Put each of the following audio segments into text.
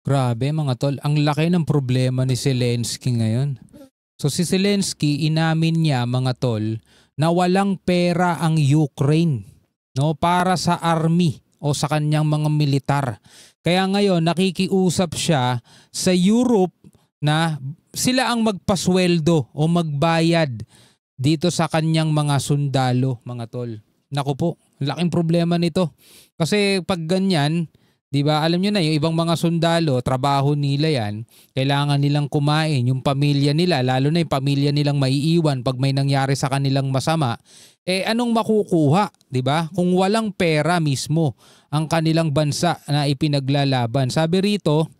Grabe mga tol, ang laki ng problema ni Zelensky ngayon. So si Zelensky, inamin niya mga tol na walang pera ang Ukraine, no, para sa army o sa kanyang mga militar. Kaya ngayon nakikiusap siya sa Europe na sila ang magpasweldo o magbayad dito sa kanyang mga sundalo, mga tol. Naku po, laking problema nito. Kasi pag ganyan, 'di ba? Alam niyo na yung ibang mga sundalo, trabaho nila 'yan. Kailangan nilang kumain, yung pamilya nila, lalo na yung pamilya nilang maiiwan pag may nangyari sa kanilang masama. Anong makukuha, 'di ba? Kung walang pera mismo ang kanilang bansa na ipinaglalaban. Sabi rito,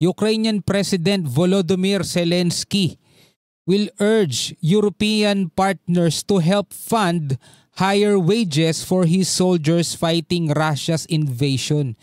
Ukrainian President Volodymyr Zelensky will urge European partners to help fund higher wages for his soldiers fighting Russia's invasion.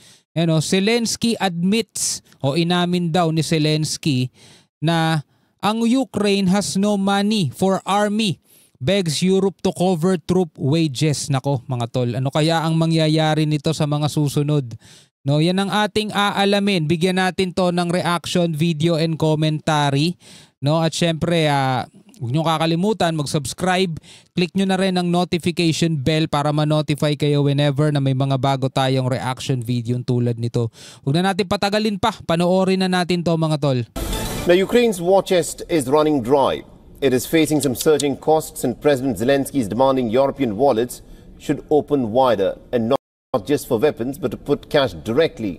Zelensky admits o inamin daw ni Zelensky na ang Ukraine has no money for army, begs Europe to cover troop wages. Nako mga tol, ano kaya ang mangyayari nito sa mga susunod? No, yan ang ating aalamin. Bigyan natin to ng reaction video and commentary. No, at syempre huwag nyo kakalimutan mag-subscribe, click nyo na rin ang notification bell para ma-notify kayo whenever na may mga bago tayong reaction video tulad nito. Huwag na natin patagalin pa, panoorin na natin to mga tol. Now, Ukraine's war chest is running dry. It is facing some surging costs and President Zelensky is demanding European wallets should open wider and not just for weapons but to put cash directly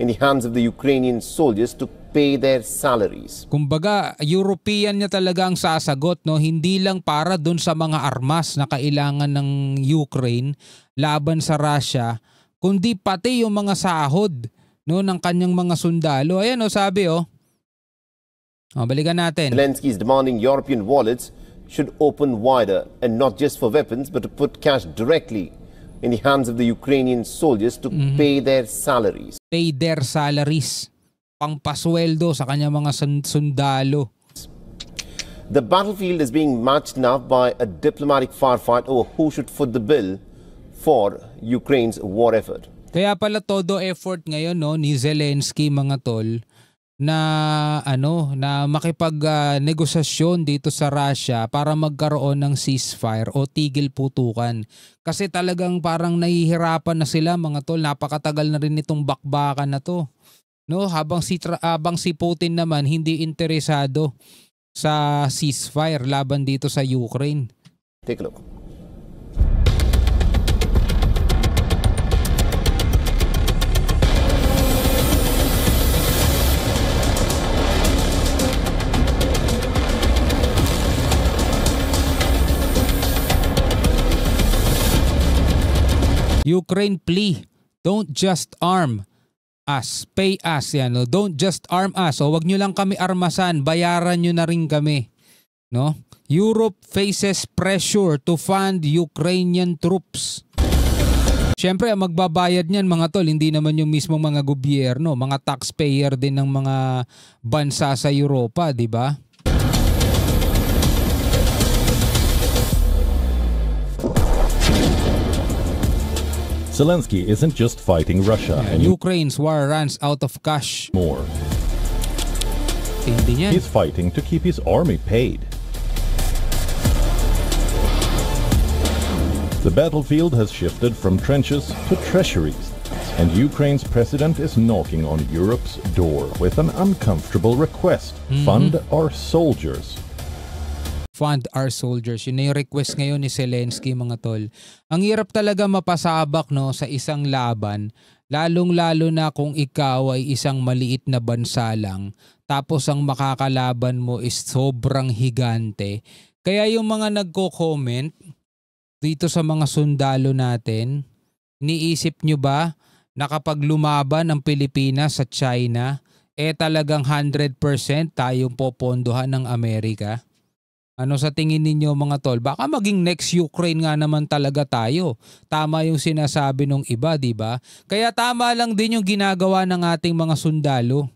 in the hands of the Ukrainian soldiers to pay their salaries. Kumbaga, European niya talaga ang sasagot, no? Hindi lang para dun sa mga armas na kailangan ng Ukraine laban sa Russia, kundi pati yung mga sahod, no, ng kanyang mga sundalo. Ayan sabi balikan natin. Zelensky is demanding European wallets should open wider and not just for weapons but to put cash directly in the hands of the Ukrainian soldiers to pay their salaries. Pay their salaries. Pangpasweldo sa kanya mga sundalo. The battlefield is being matched now by a diplomatic firefight over who should foot the bill for Ukraine's war effort. Kaya pala todo effort ngayon ni Zelensky mga tol na na makipag-negosasyon dito sa Russia para magkaroon ng ceasefire o tigil putukan. Kasi talagang parang nahihirapan na sila mga tol, napakatagal na rin itong bakbakan na to. No, habang si Putin naman hindi interesado sa ceasefire laban dito sa Ukraine. Take a look. Ukraine plea, don't just arm us, pay us. Yan, don't just arm us. O wag nyo lang kami armasan, bayaran nyo na rin kami. No? Europe faces pressure to fund Ukrainian troops. Siyempre, ang magbabayad niyan mga tol, hindi naman yung mismong mga gobyerno, mga taxpayer din ng mga bansa sa Europa, di ba? Zelensky isn't just fighting Russia and Ukraine's war runs out of cash. More. He's fighting to keep his army paid. The battlefield has shifted from trenches to treasuries, and Ukraine's president is knocking on Europe's door with an uncomfortable request: fund our soldiers. Fund our soldiers. Yun na yung request ngayon ni Zelensky mga tol. Ang hirap talaga mapasabak sa isang laban, lalong-lalo na kung ikaw ay isang maliit na bansa lang, tapos ang makakalaban mo is sobrang higante. Kaya yung mga nagko-comment dito sa mga sundalo natin, iniisip nyo ba na kapag lumaban ang Pilipinas sa China, talagang 100% tayong popondohan ng Amerika? Ano sa tingin ninyo mga tol? Baka maging next Ukraine nga naman talaga tayo. Tama yung sinasabi ng iba, di ba? Kaya tama lang din yung ginagawa ng ating mga sundalo.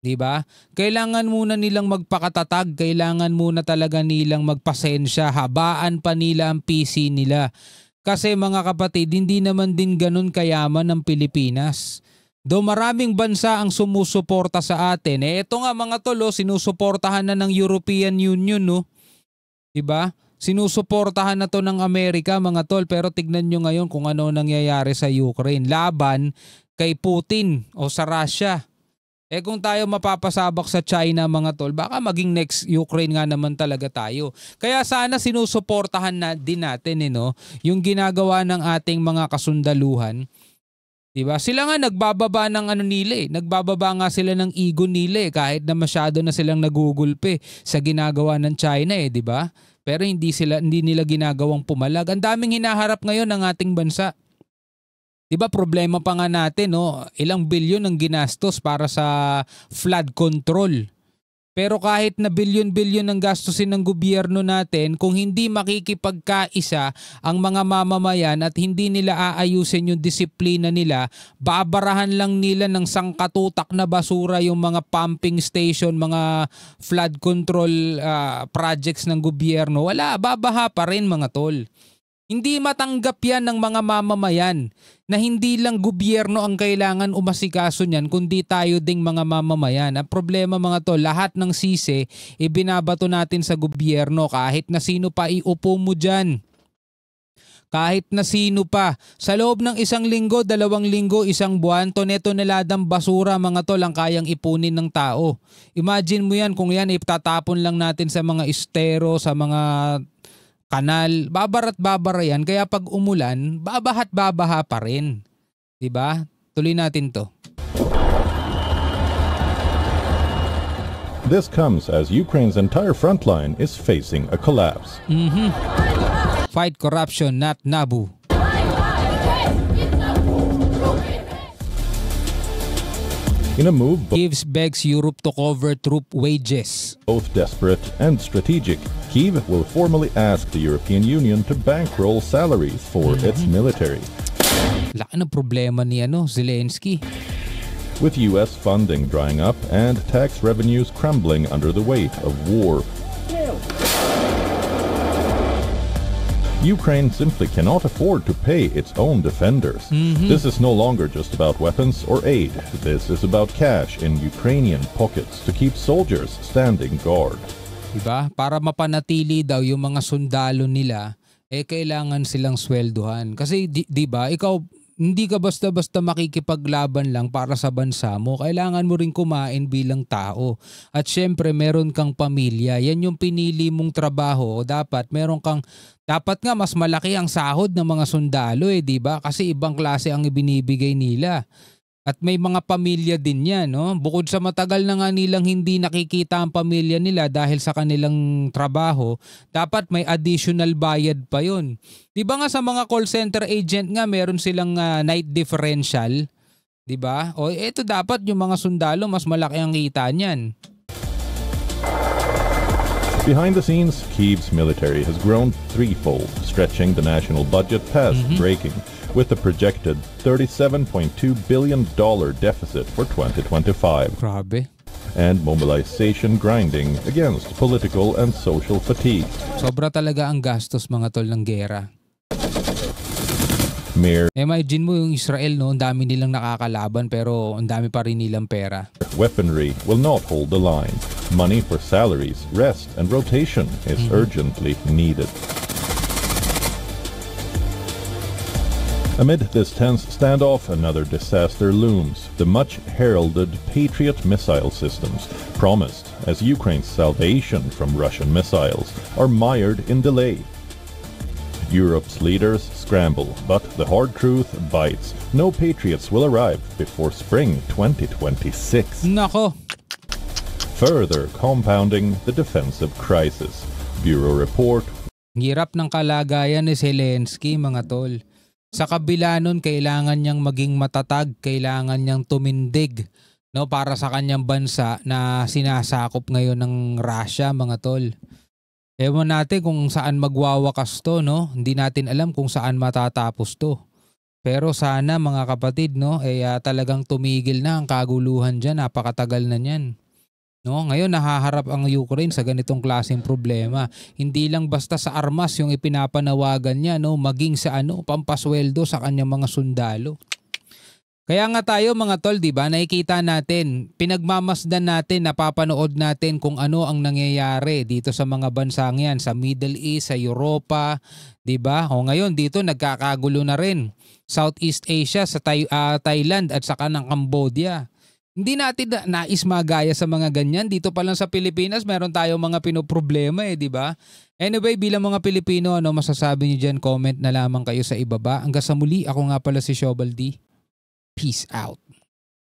Di ba? Kailangan muna nilang magpakatatag, kailangan muna talaga nilang magpasensya, habaan pa nila ang PC nila. Kasi mga kapatid, hindi naman din ganun kayaman ng Pilipinas. Do maraming bansa ang sumusuporta sa atin. Ito nga mga tol, sinusuportahan na ng European Union, no? 'Di ba? Sinusuportahan na to ng Amerika mga tol, pero tignan nyo ngayon kung ano nangyayari sa Ukraine. Laban kay Putin o sa Russia. Kung tayo mapapasabak sa China mga tol, baka maging next Ukraine nga naman talaga tayo. Kaya sana sinusuportahan na din natin yung ginagawa ng ating mga kasundaluhan. Diba? Sila nga nagbababa ng nila Nagbababa nga sila ng ego nila kahit na masyado na silang nagugulpe sa ginagawa ng China diba? Pero hindi nila ginagawang pumalag. Ang daming hinaharap ngayon ng ating bansa. Diba problema pa nga natin ilang bilyon ang ginastos para sa flood control. Pero kahit na bilyon-bilyon ang gastusin ng gobyerno natin, kung hindi makikipagkaisa ang mga mamamayan at hindi nila aayusin yung disiplina nila, babarahan lang nila ng sangkatutak na basura yung mga pumping station, mga flood control projects ng gobyerno. Wala, babaha pa rin mga tol. Hindi matanggap yan ng mga mamamayan na hindi lang gobyerno ang kailangan umasikaso niyan kundi tayo ding mga mamamayan. Ang problema mga tol, lahat ng sisi ibinabato natin sa gobyerno kahit na sino pa iupo mo dyan. Kahit na sino pa. Sa loob ng 1 linggo, 2 linggo, 1 buwan, toneladang basura mga tol ang kayang ipunin ng tao. Imagine mo yan kung yan itatapon lang natin sa mga estero, sa mga kanal, babara yan. Kaya pag umulan, babaha pa rin. Diba? Tuloy natin to. This comes as Ukraine's entire frontline is facing a collapse. Fight corruption, not Nabu. In a move Kyiv begs Europe to cover troop wages. both desperate and strategic, Kyiv will formally ask the European Union to bankroll salaries for its military. Laki ng problema ni Zelensky. With US funding drying up and tax revenues crumbling under the weight of war, Ukraine simply cannot afford to pay its own defenders. This is no longer just about weapons or aid. This is about cash in Ukrainian pockets to keep soldiers standing guard. Diba? Para mapanatili daw yung mga sundalo nila, kailangan silang swelduhan. Kasi diba, ikaw hindi ka basta-basta makikipaglaban lang para sa bansa mo. Kailangan mo rin kumain bilang tao. At syempre, meron kang pamilya. Yan yung pinili mong trabaho. Dapat nga mas malaki ang sahod ng mga sundalo diba? Kasi ibang klase ang ibinibigay nila. At may mga pamilya din yan, Bukod sa matagal na nga nilang hindi nakikita ang pamilya nila dahil sa kanilang trabaho, dapat may additional bayad pa yun. Di ba nga sa mga call center agent nga meron silang night differential? Di ba? O ito dapat yung mga sundalo mas malaki ang kita niyan. Behind the scenes, Kyiv's military has grown threefold, stretching the national budget past breaking, with a projected $37.2 billion deficit for 2025. Grabe. And mobilization grinding against political and social fatigue. Sobra talaga ang gastos mga tol ng gera. Imagine mo yung Israel, ang dami nilang nakakalaban pero ang dami pa rin nilang pera. Weaponry will not hold the line. Money for salaries, rest, and rotation is urgently needed. Amid this tense standoff, another disaster looms. The much-heralded Patriot missile systems, promised as Ukraine's salvation from Russian missiles, are mired in delay. Europe's leaders scramble, but the hard truth bites. No Patriots will arrive before spring 2026. Nako! Further compounding the defensive crisis. Bureau report. Hirap ng kalagayan ni Zelensky mga tol. Sa kabila nun, kailangan niyang maging matatag, kailangan niyang tumindig para sa kanyang bansa na sinasakop ngayon ng Russia mga tol. Ewan natin kung saan magwawakas to, Hindi natin alam kung saan matatapos to. Pero sana mga kapatid, talagang tumigil na ang kaguluhan dyan, napakatagal na niyan. Ngayon nahaharap ang Ukraine sa ganitong klaseng problema. Hindi lang basta sa armas yung ipinapanawagan niya, maging sa pampasweldo sa kanyang mga sundalo. Kaya nga tayo mga tol, di ba, nakikita natin, pinagmamasdan natin, napapanood natin kung ano ang nangyayari dito sa mga bansang yan, sa Middle East, sa Europa, di ba? O ngayon dito nagkakagulo na rin. Southeast Asia, sa Thailand at saka ng Cambodia. Hindi natin nais magaya sa mga ganyan. Dito pa lang sa Pilipinas, meron tayong mga pinoproblema di ba? Anyway, bilang mga Pilipino, ano masasabi niyo dyan? Comment na lamang kayo sa ibaba. Hanggang sa muli, ako nga pala si Shobal D. Peace out.